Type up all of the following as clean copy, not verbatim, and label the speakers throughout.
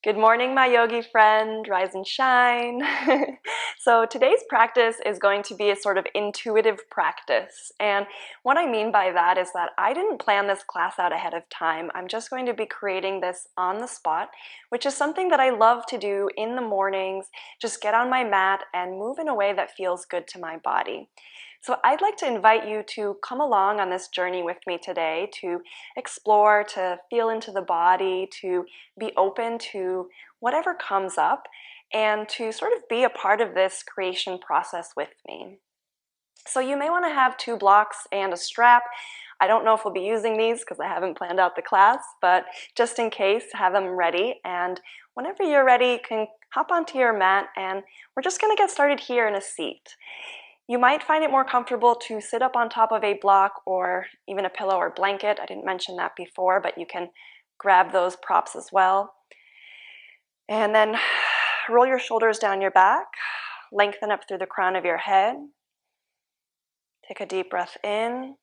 Speaker 1: Good morning, my yogi friend. Rise and shine. So today's practice is going to be a sort of intuitive practice. And what I mean by that is that I didn't plan this class out ahead of time. I'm just going to be creating this on the spot, which is something that I love to do in the mornings. Just get on my mat and move in a way that feels good to my body. So I'd like to invite you to come along on this journey with me today, to explore, to feel into the body, to be open to whatever comes up, and to sort of be a part of this creation process with me. So you may want to have 2 blocks and a strap. I don't know if we'll be using these because I haven't planned out the class, but just in case, have them ready. And whenever you're ready, you can hop onto your mat, and we're just going to get started here in a seat. You might find it more comfortable to sit up on top of a block or even a pillow or blanket. I didn't mention that before, but you can grab those props as well. And then roll your shoulders down your back, lengthen up through the crown of your head. Take a deep breath in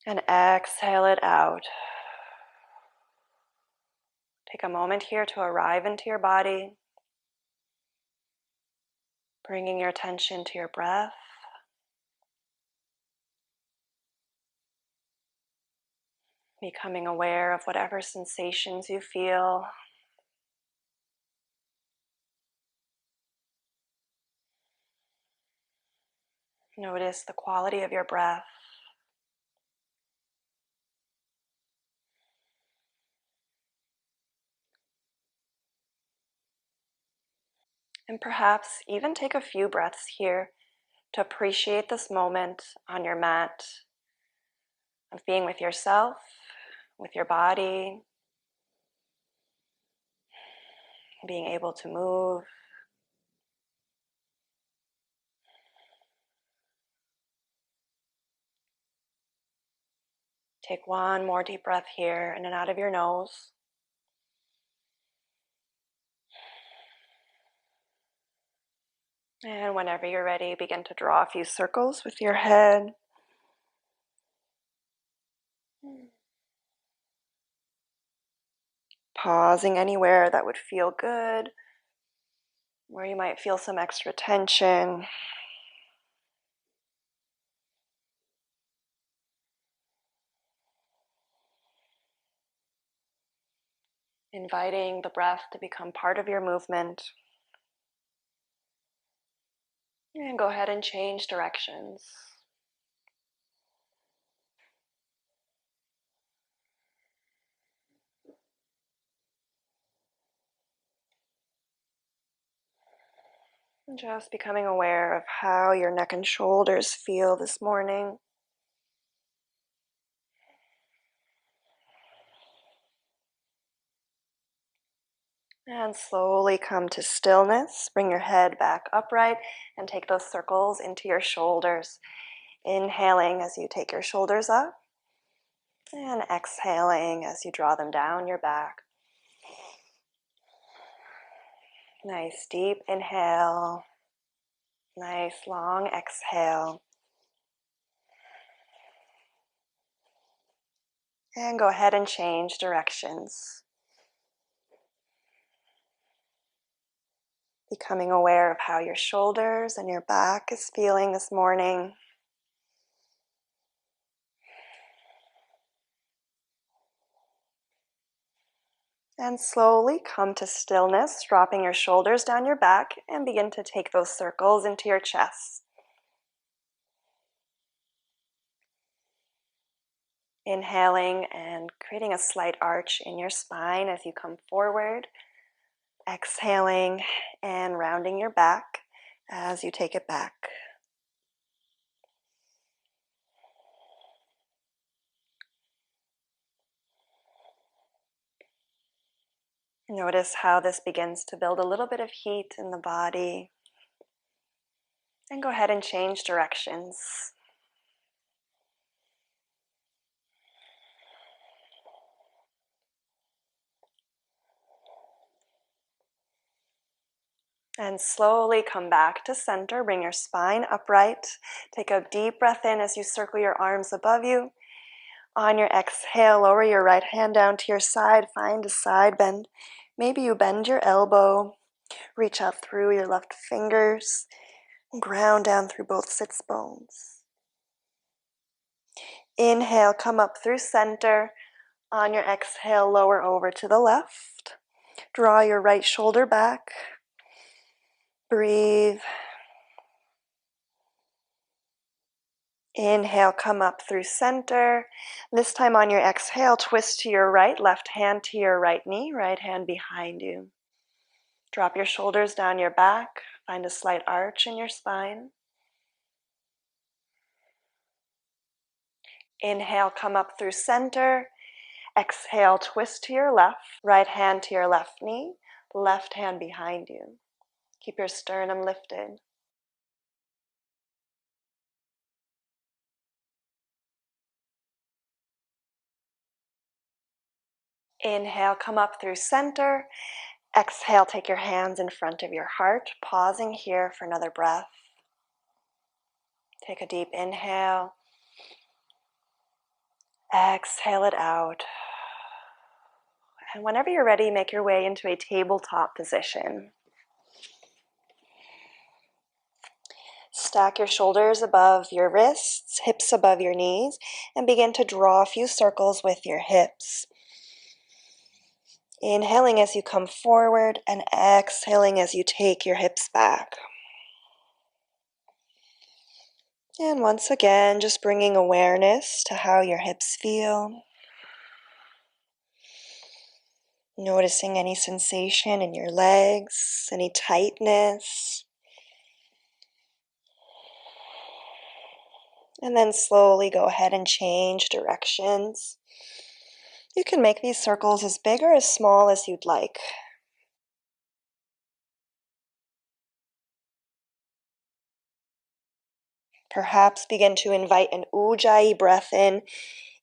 Speaker 1: and exhale it out. Take a moment here to arrive into your body, bringing your attention to your breath. Becoming aware of whatever sensations you feel. Notice the quality of your breath. And perhaps even take a few breaths here to appreciate this moment on your mat of being with yourself, with your body, being able to move. Take one more deep breath here in and out of your nose. And whenever you're ready, begin to draw a few circles with your head. Pausing anywhere that would feel good, where you might feel some extra tension. Inviting the breath to become part of your movement. And go ahead and change directions. And just becoming aware of how your neck and shoulders feel this morning. And slowly come to stillness. Bring your head back upright and take those circles into your shoulders. Inhaling as you take your shoulders up, and exhaling as you draw them down your back. Nice deep inhale. Nice long exhale. And go ahead and change directions. Becoming aware of how your shoulders and your back is feeling this morning. And slowly come to stillness, dropping your shoulders down your back, and begin to take those circles into your chest. Inhaling and creating a slight arch in your spine as you come forward. Exhaling and rounding your back as you take it back. Notice how this begins to build a little bit of heat in the body. And go ahead and change directions. And slowly come back to center. Bring your spine upright. Take a deep breath in as you circle your arms above you. On your exhale, lower your right hand down to your side. Find a side bend. Maybe you bend your elbow. Reach out through your left fingers. Ground down through both sits bones. Inhale, come up through center. On your exhale, lower over to the left. Draw your right shoulder back. Breathe. Inhale, come up through center. This time on your exhale, twist to your right, left hand to your right knee, right hand behind you. Drop your shoulders down your back. Find a slight arch in your spine. Inhale, come up through center. Exhale, twist to your left, right hand to your left knee, left hand behind you. Keep your sternum lifted. Inhale, come up through center. Exhale, take your hands in front of your heart, pausing here for another breath. Take a deep inhale. Exhale it out. And whenever you're ready, make your way into a tabletop position. Stack your shoulders above your wrists, hips above your knees, and begin to draw a few circles with your hips. Inhaling as you come forward and exhaling as you take your hips back. And once again, just bringing awareness to how your hips feel. Noticing any sensation in your legs, any tightness. And then slowly go ahead and change directions. You can make these circles as big or as small as you'd like. Perhaps begin to invite an ujjayi breath in,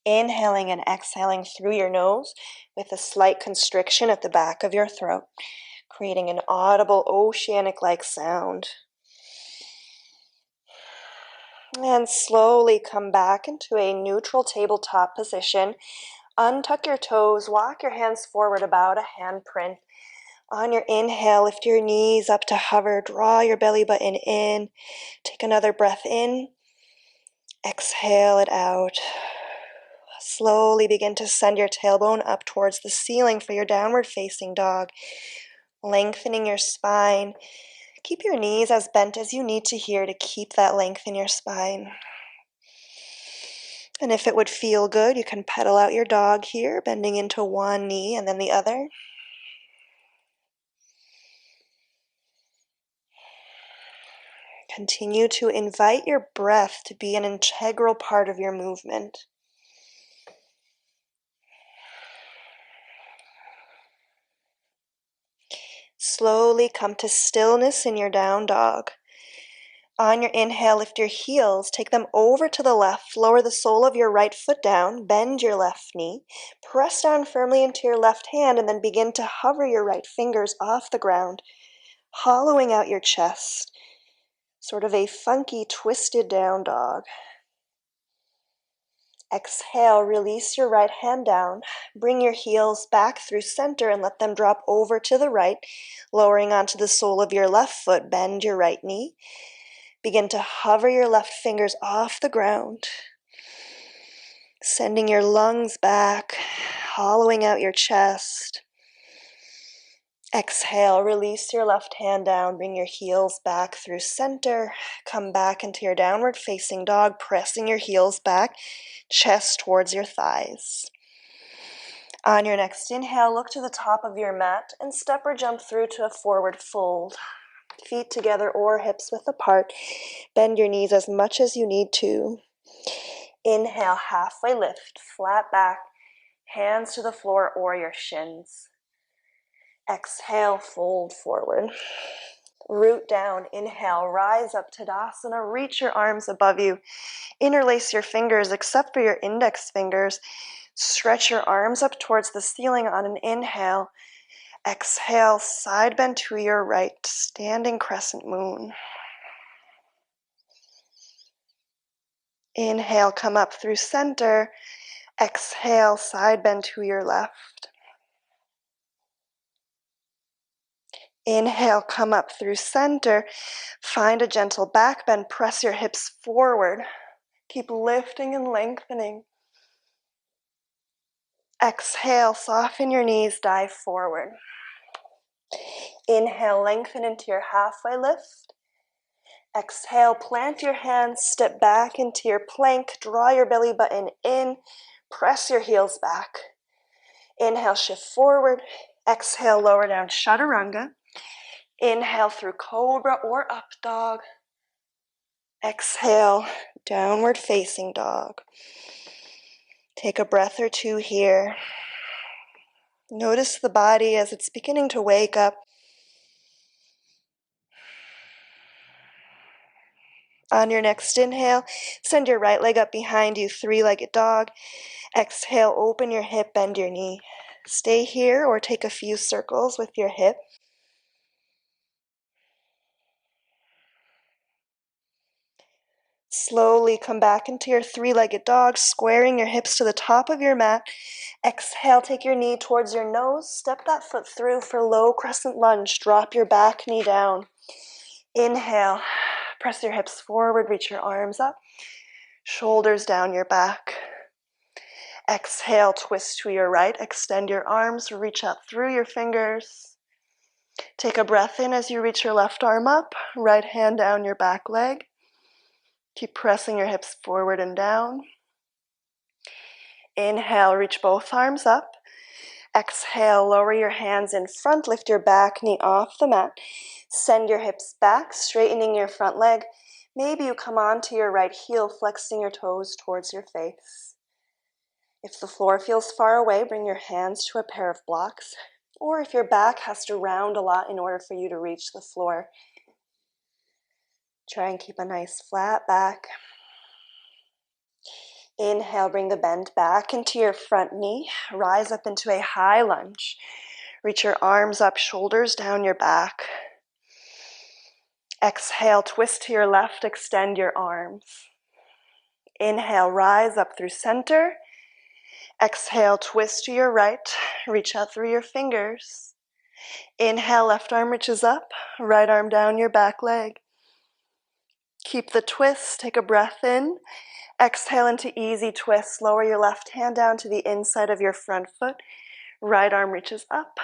Speaker 1: inhaling and exhaling through your nose with a slight constriction at the back of your throat, creating an audible oceanic-like sound. And slowly come back into a neutral tabletop position. Untuck your toes, walk your hands forward about a handprint. On your inhale, lift your knees up to hover, draw your belly button in. Take another breath in. Exhale it out. Slowly begin to send your tailbone up towards the ceiling for your downward facing dog. Lengthening your spine. Keep your knees as bent as you need to here to keep that length in your spine. And if it would feel good, you can pedal out your dog here, bending into one knee and then the other. Continue to invite your breath to be an integral part of your movement. Slowly come to stillness in your down dog. On your inhale, lift your heels, take them over to the left, lower the sole of your right foot down, bend your left knee, press down firmly into your left hand, and then begin to hover your right fingers off the ground, hollowing out your chest, sort of a funky, twisted down dog. Exhale, release your right hand down, bring your heels back through center and let them drop over to the right, lowering onto the sole of your left foot, bend your right knee. Begin to hover your left fingers off the ground, sending your lungs back, hollowing out your chest. Exhale, release your left hand down, bring your heels back through center, come back into your downward facing dog, pressing your heels back, chest towards your thighs. On your next inhale, look to the top of your mat and step or jump through to a forward fold. Feet together or hips width apart. Bend your knees as much as you need to. Inhale, halfway lift, flat back, hands to the floor or your shins. Exhale, fold forward. Root down, inhale, rise up, Tadasana, reach your arms above you. Interlace your fingers except for your index fingers. Stretch your arms up towards the ceiling on an inhale. Exhale, side bend to your right, standing crescent moon. Inhale, come up through center. Exhale, side bend to your left. Inhale, come up through center. Find a gentle back bend. Press your hips forward. Keep lifting and lengthening. Exhale, soften your knees, dive forward. Inhale, lengthen into your halfway lift. Exhale, plant your hands, step back into your plank, draw your belly button in, press your heels back. Inhale, shift forward. Exhale, lower down, chaturanga. Inhale through cobra or up dog. Exhale, downward facing dog. Take a breath or two here. Notice the body as it's beginning to wake up. On your next inhale, send your right leg up behind you, three-legged dog. Exhale, open your hip, bend your knee. Stay here or take a few circles with your hip. Slowly come back into your three-legged dog, squaring your hips to the top of your mat. Exhale, take your knee towards your nose. Step that foot through for low crescent lunge. Drop your back knee down. Inhale, press your hips forward, reach your arms up. Shoulders down your back. Exhale, twist to your right. Extend your arms, reach up through your fingers. Take a breath in as you reach your left arm up, right hand down your back leg. Keep pressing your hips forward and down. Inhale, reach both arms up. Exhale, lower your hands in front, lift your back knee off the mat. Send your hips back, straightening your front leg. Maybe you come onto your right heel, flexing your toes towards your face. If the floor feels far away, bring your hands to a pair of blocks. Or if your back has to round a lot in order for you to reach the floor, try and keep a nice flat back. Inhale, bring the bend back into your front knee. Rise up into a high lunge. Reach your arms up, shoulders down your back. Exhale, twist to your left, extend your arms. Inhale, rise up through center. Exhale, twist to your right. Reach out through your fingers. Inhale, left arm reaches up, right arm down your back leg. Keep the twist, take a breath in. Exhale into easy twist. Lower your left hand down to the inside of your front foot. Right arm reaches up.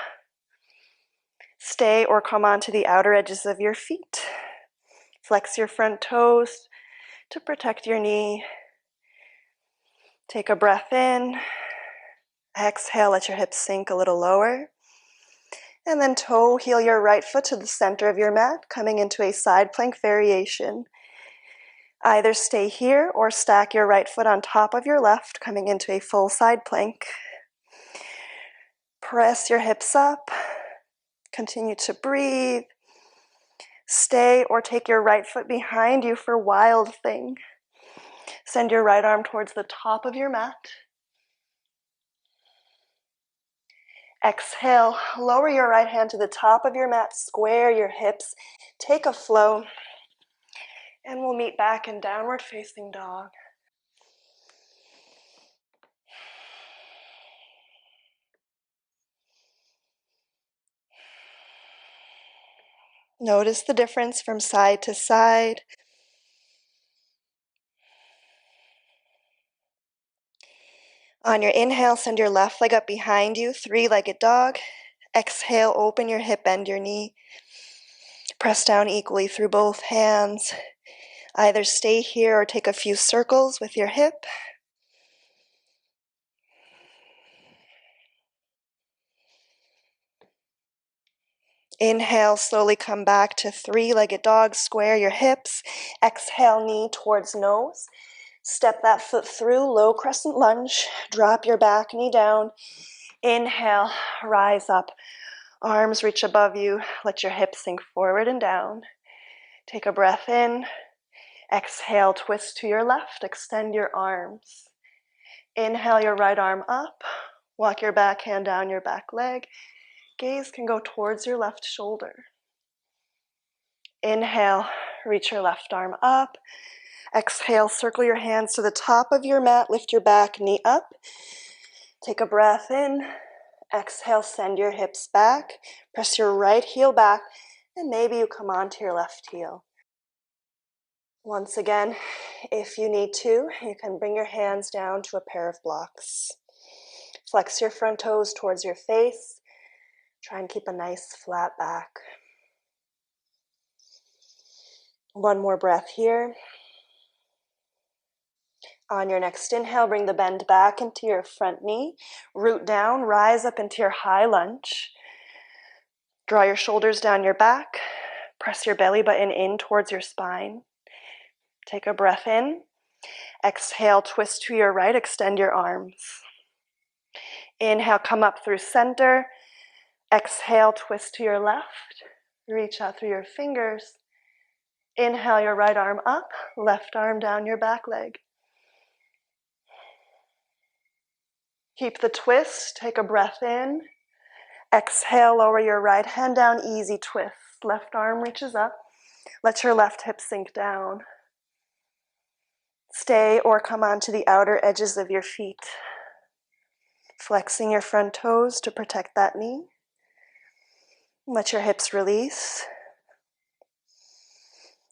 Speaker 1: Stay or come onto the outer edges of your feet. Flex your front toes to protect your knee. Take a breath in. Exhale, let your hips sink a little lower. And then toe heel your right foot to the center of your mat, coming into a side plank variation. Either stay here or stack your right foot on top of your left, coming into a full side plank. Press your hips up. Continue to breathe. Stay or take your right foot behind you for wild thing. Send your right arm towards the top of your mat. Exhale, lower your right hand to the top of your mat, square your hips, take a flow, and we'll meet back in downward facing dog. Notice the difference from side to side. On your inhale, send your left leg up behind you, three-legged dog. Exhale, open your hip, bend your knee. Press down equally through both hands. Either stay here or take a few circles with your hip. Inhale, slowly come back to three-legged dog. Square your hips. Exhale, knee towards nose. Step that foot through, low crescent lunge. Drop your back knee down. Inhale, rise up. Arms reach above you. Let your hips sink forward and down. Take a breath in. Exhale, twist to your left. Extend your arms. Inhale your right arm up. Walk your back hand down your back leg. Gaze can go towards your left shoulder. Inhale, reach your left arm up. Exhale, circle your hands to the top of your mat, lift your back knee up. Take a breath in. Exhale, send your hips back. Press your right heel back, and maybe you come onto your left heel. Once again, if you need to, you can bring your hands down to a pair of blocks. Flex your front toes towards your face. Try and keep a nice flat back. One more breath here. On your next inhale, bring the bend back into your front knee. Root down, rise up into your high lunge. Draw your shoulders down your back. Press your belly button in towards your spine. Take a breath in. Exhale, twist to your right, extend your arms. Inhale, come up through center. Exhale, twist to your left. Reach out through your fingers. Inhale, your right arm up, left arm down your back leg. Keep the twist. Take a breath in. Exhale, lower your right hand down, easy twist. Left arm reaches up. Let your left hip sink down. Stay or come onto the outer edges of your feet. Flexing your front toes to protect that knee. Let your hips release.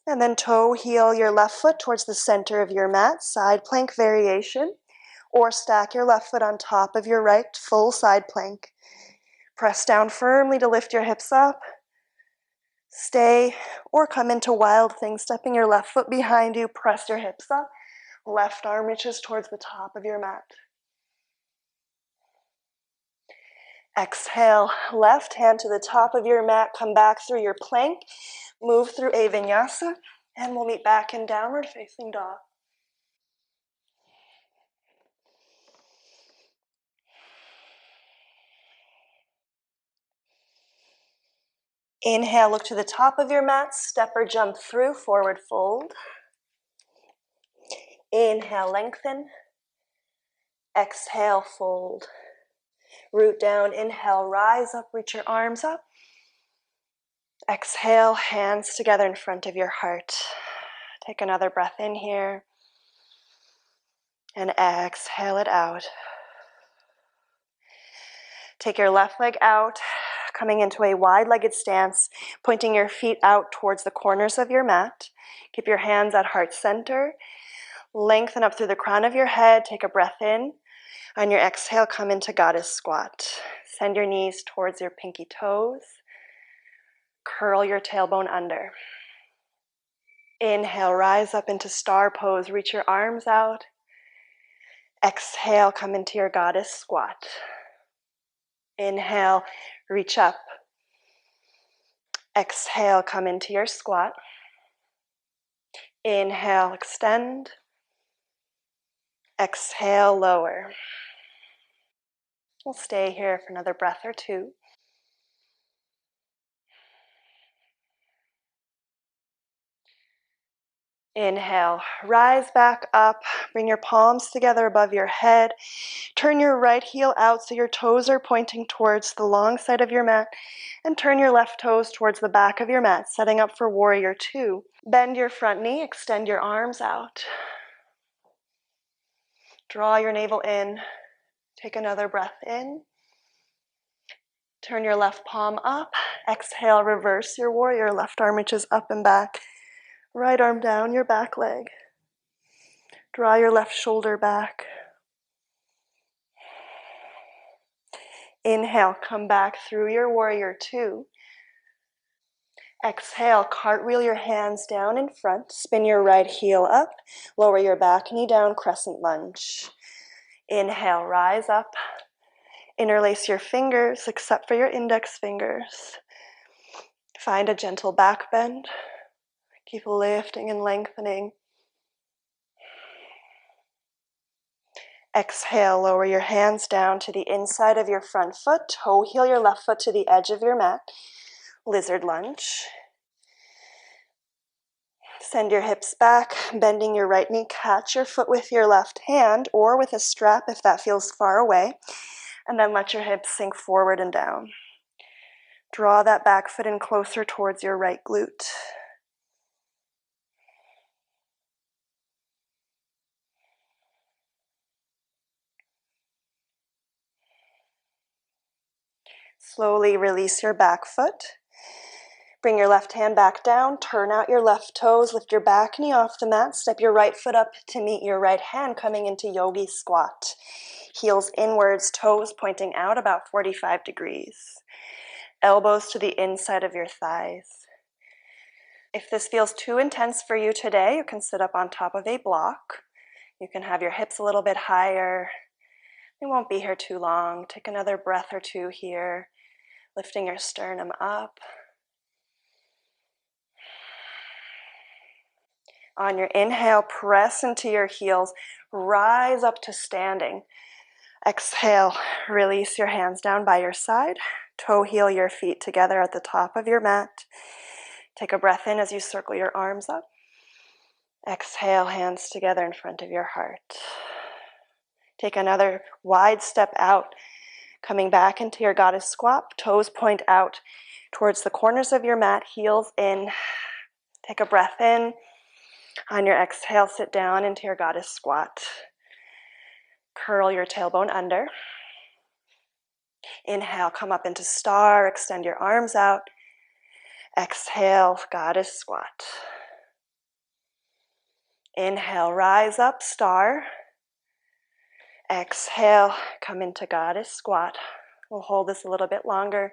Speaker 1: And then toe heel your left foot towards the center of your mat, side plank variation, or stack your left foot on top of your right, full side plank. Press down firmly to lift your hips up. Stay or come into wild thing, stepping your left foot behind you, press your hips up. Left arm reaches towards the top of your mat. Exhale, left hand to the top of your mat, come back through your plank, move through a vinyasa, and we'll meet back in downward facing dog. Inhale, look to the top of your mat, step or jump through, forward fold. Inhale, lengthen. Exhale, fold. Root down, inhale, rise up, reach your arms up. Exhale, hands together in front of your heart. Take another breath in here. And exhale it out. Take your left leg out, coming into a wide-legged stance, pointing your feet out towards the corners of your mat. Keep your hands at heart center. Lengthen up through the crown of your head. Take a breath in. On your exhale, come into Goddess Squat. Send your knees towards your pinky toes. Curl your tailbone under. Inhale, rise up into Star Pose. Reach your arms out. Exhale, come into your Goddess Squat. Inhale, reach up. Exhale, come into your squat. Inhale, extend. Exhale, lower. We'll stay here for another breath or two. Inhale, rise back up. Bring your palms together above your head. Turn your right heel out so your toes are pointing towards the long side of your mat. And turn your left toes towards the back of your mat, setting up for Warrior Two. Bend your front knee, extend your arms out. Draw your navel in. Take another breath in. Turn your left palm up. Exhale, reverse your warrior. Left arm reaches up and back. Right arm down your back leg. Draw your left shoulder back. Inhale, come back through your Warrior Two. Exhale, cartwheel your hands down in front. Spin your right heel up. Lower your back knee down, Crescent Lunge. Inhale, rise up. Interlace your fingers except for your index fingers. Find a gentle back bend. Keep lifting and lengthening. Exhale, lower your hands down to the inside of your front foot. Toe heel your left foot to the edge of your mat. Lizard lunge. Send your hips back, bending your right knee. Catch your foot with your left hand or with a strap if that feels far away. And then let your hips sink forward and down. Draw that back foot in closer towards your right glute. Slowly release your back foot. Bring your left hand back down, turn out your left toes, lift your back knee off the mat, step your right foot up to meet your right hand, coming into Yogi Squat. Heels inwards, toes pointing out about 45 degrees. Elbows to the inside of your thighs. If this feels too intense for you today, you can sit up on top of a block. You can have your hips a little bit higher. We won't be here too long. Take another breath or two here, lifting your sternum up. On your inhale, press into your heels, rise up to standing. Exhale, release your hands down by your side. Toe heel your feet together at the top of your mat. Take a breath in as you circle your arms up. Exhale, hands together in front of your heart. Take another wide step out, coming back into your goddess squat. Toes point out towards the corners of your mat, heels in. Take a breath in. On your exhale, sit down into your goddess squat. Curl your tailbone under. Inhale, come up into star, extend your arms out. Exhale, goddess squat. Inhale, rise up, star. Exhale, come into goddess squat. We'll hold this a little bit longer.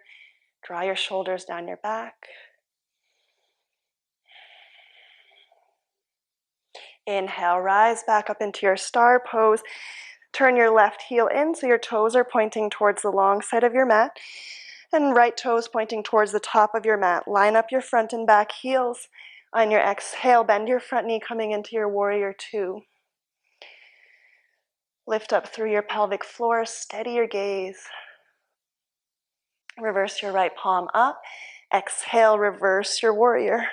Speaker 1: Draw your shoulders down your back. Inhale, rise back up into your star pose. Turn your left heel in so your toes are pointing towards the long side of your mat, and right toes pointing towards the top of your mat. Line up your front and back heels. On your exhale, bend your front knee coming into your warrior two. Lift up through your pelvic floor, steady your gaze. Reverse your right palm up. Exhale, reverse your warrior.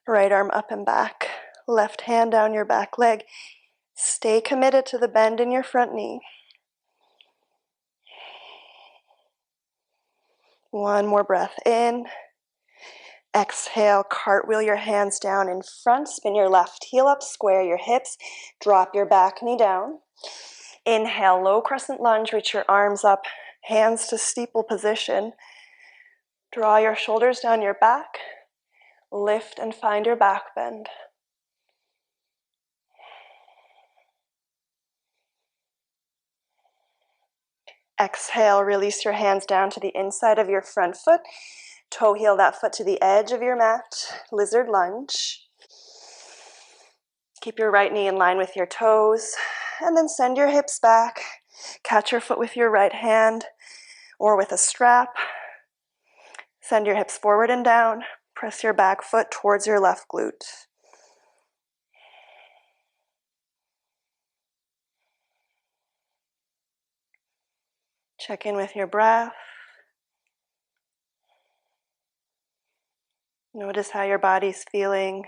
Speaker 1: Right arm up and back. Left hand down your back leg. Stay committed to the bend in your front knee. One more breath in. Exhale, cartwheel your hands down in front. Spin your left heel up, square your hips. Drop your back knee down. Inhale, low crescent lunge. Reach your arms up, hands to steeple position. Draw your shoulders down your back. Lift and find your back bend. Exhale, release your hands down to the inside of your front foot. Toe heel that foot to the edge of your mat. Lizard lunge. Keep your right knee in line with your toes. And then send your hips back. Catch your foot with your right hand or with a strap. Send your hips forward and down. Press your back foot towards your left glute. Check in with your breath. Notice how your body's feeling.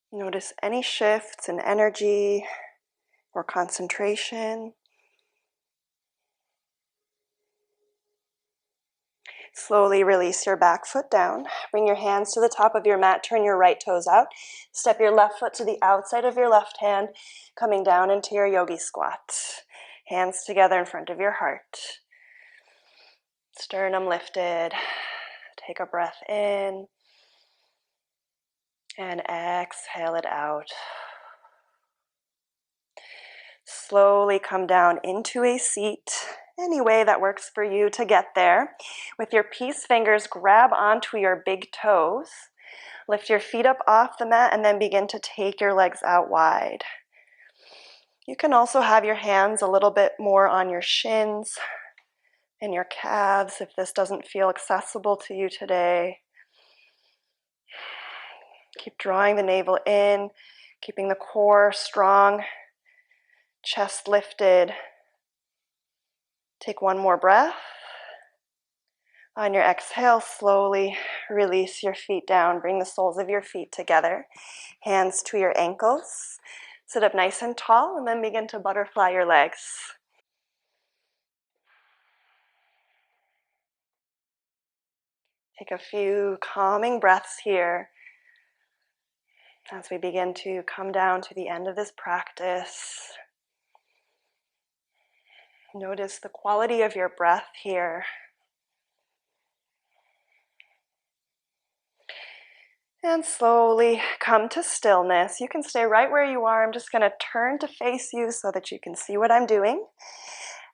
Speaker 1: Notice any shifts in energy or concentration. Slowly release your back foot down. Bring your hands to the top of your mat. Turn your right toes out. Step your left foot to the outside of your left hand, coming down into your yogi squat. Hands together in front of your heart. Sternum lifted. Take a breath in. And exhale it out. Slowly come down into a seat. Any way that works for you to get there. With your peace fingers, grab onto your big toes. Lift your feet up off the mat and then begin to take your legs out wide. You can also have your hands a little bit more on your shins and your calves if this doesn't feel accessible to you today. Keep drawing the navel in, keeping the core strong, chest lifted. Take one more breath. On your exhale, slowly release your feet down. Bring the soles of your feet together. Hands to your ankles. Sit up nice and tall and then begin to butterfly your legs. Take a few calming breaths here as we begin to come down to the end of this practice. Notice the quality of your breath here. And slowly come to stillness. You can stay right where you are. I'm just going to turn to face you so that you can see what I'm doing.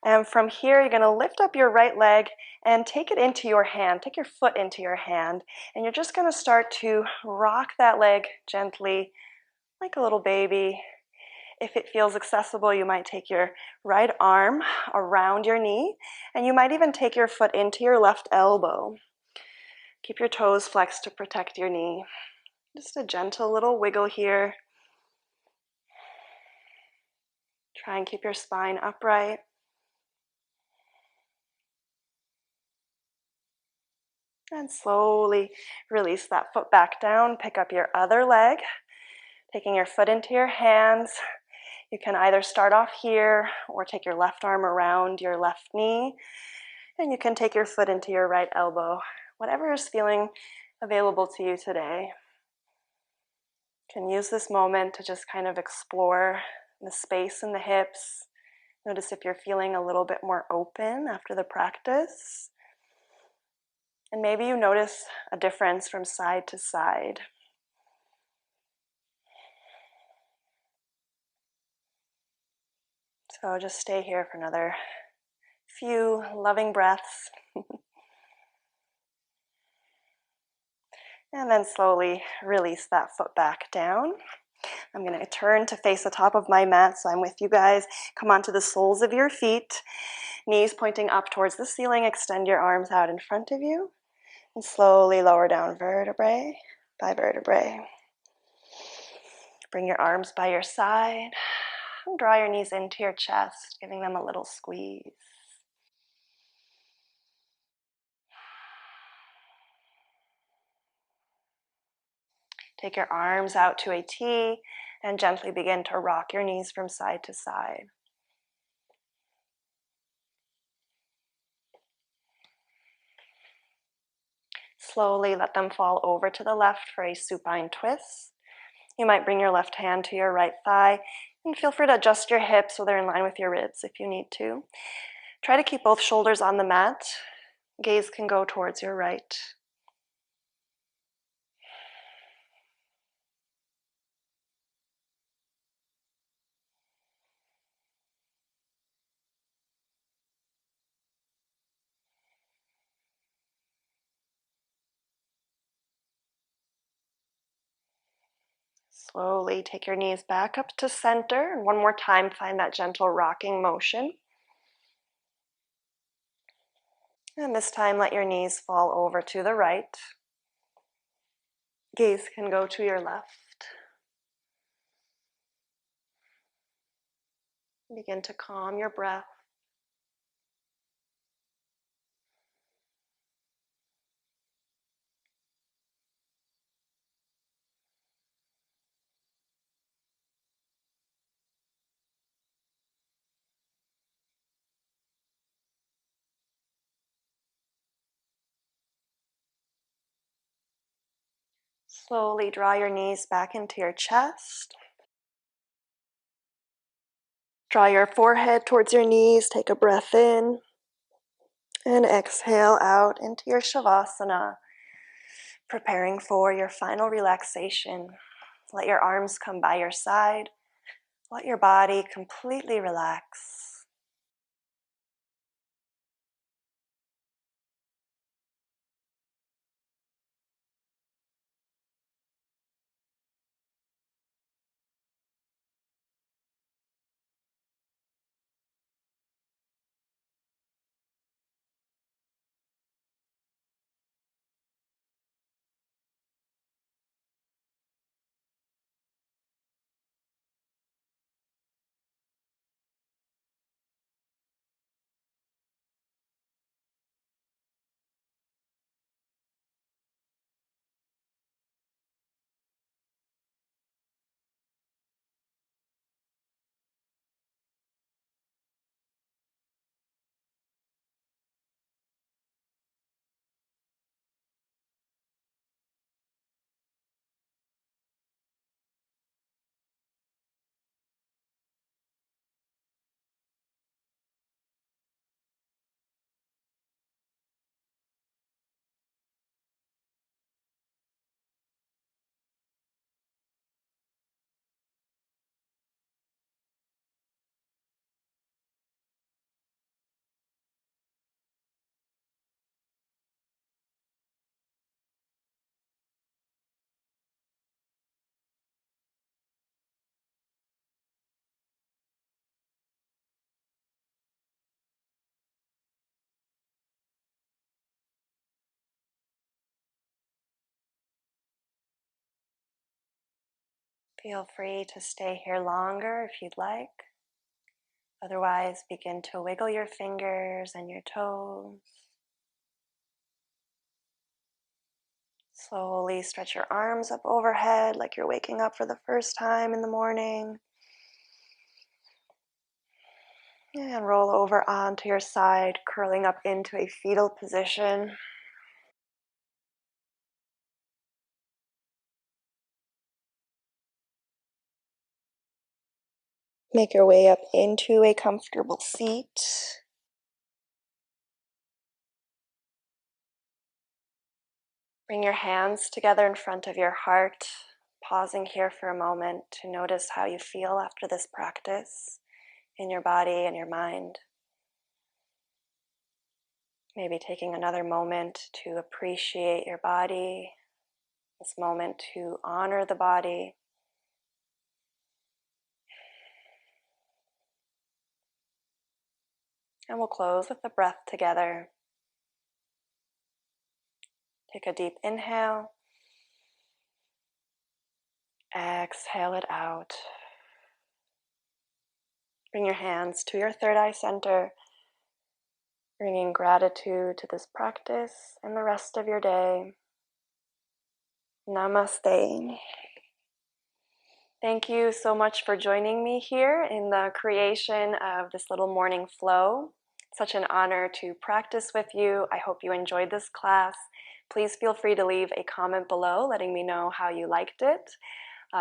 Speaker 1: And from here, you're going to lift up your right leg and take it into your hand. Take your foot into your hand. And you're just going to start to rock that leg gently, like a little baby. If it feels accessible, you might take your right arm around your knee, and you might even take your foot into your left elbow. Keep your toes flexed to protect your knee. Just a gentle little wiggle here. Try and keep your spine upright. And slowly release that foot back down. Pick up your other leg, taking your foot into your hands. You can either start off here or take your left arm around your left knee, and you can take your foot into your right elbow. Whatever is feeling available to you today. You can use this moment to just kind of explore the space in the hips. Notice if you're feeling a little bit more open after the practice. And maybe you notice a difference from side to side. So just stay here for another few loving breaths. And then slowly release that foot back down. I'm going to turn to face the top of my mat, so I'm with you guys. Come onto the soles of your feet, knees pointing up towards the ceiling. Extend your arms out in front of you, and slowly lower down vertebrae by vertebrae. Bring your arms by your side, and draw your knees into your chest, giving them a little squeeze. Take your arms out to a T and gently begin to rock your knees from side to side. Slowly let them fall over to the left for a supine twist. You might bring your left hand to your right thigh, and feel free to adjust your hips so they're in line with your ribs if you need to. Try to keep both shoulders on the mat. Gaze can go towards your right. Slowly take your knees back up to center, and one more time find that gentle rocking motion. And this time let your knees fall over to the right. Gaze can go to your left. Begin to calm your breath. Slowly draw your knees back into your chest. Draw your forehead towards your knees. Take a breath in. And exhale out into your Shavasana, preparing for your final relaxation. Let your arms come by your side. Let your body completely relax. Feel free to stay here longer if you'd like. Otherwise, begin to wiggle your fingers and your toes. Slowly stretch your arms up overhead like you're waking up for the first time in the morning. And roll over onto your side, curling up into a fetal position. Make your way up into a comfortable seat. Bring your hands together in front of your heart, pausing here for a moment to notice how you feel after this practice in your body and your mind. Maybe taking another moment to appreciate your body, this moment to honor the body. And we'll close with the breath together. Take a deep inhale. Exhale it out. Bring your hands to your third eye center, bringing gratitude to this practice and the rest of your day. Namaste. Thank you so much for joining me here in the creation of this little morning flow. Such an honor to practice with you. I hope you enjoyed this class. Please feel free to leave a comment below letting me know how you liked it.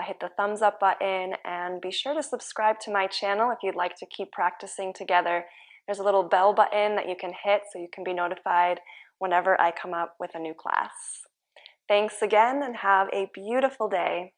Speaker 1: Hit the thumbs up button and be sure to subscribe to my channel if you'd like to keep practicing together. There's a little bell button that you can hit so you can be notified whenever I come up with a new class. Thanks again and have a beautiful day.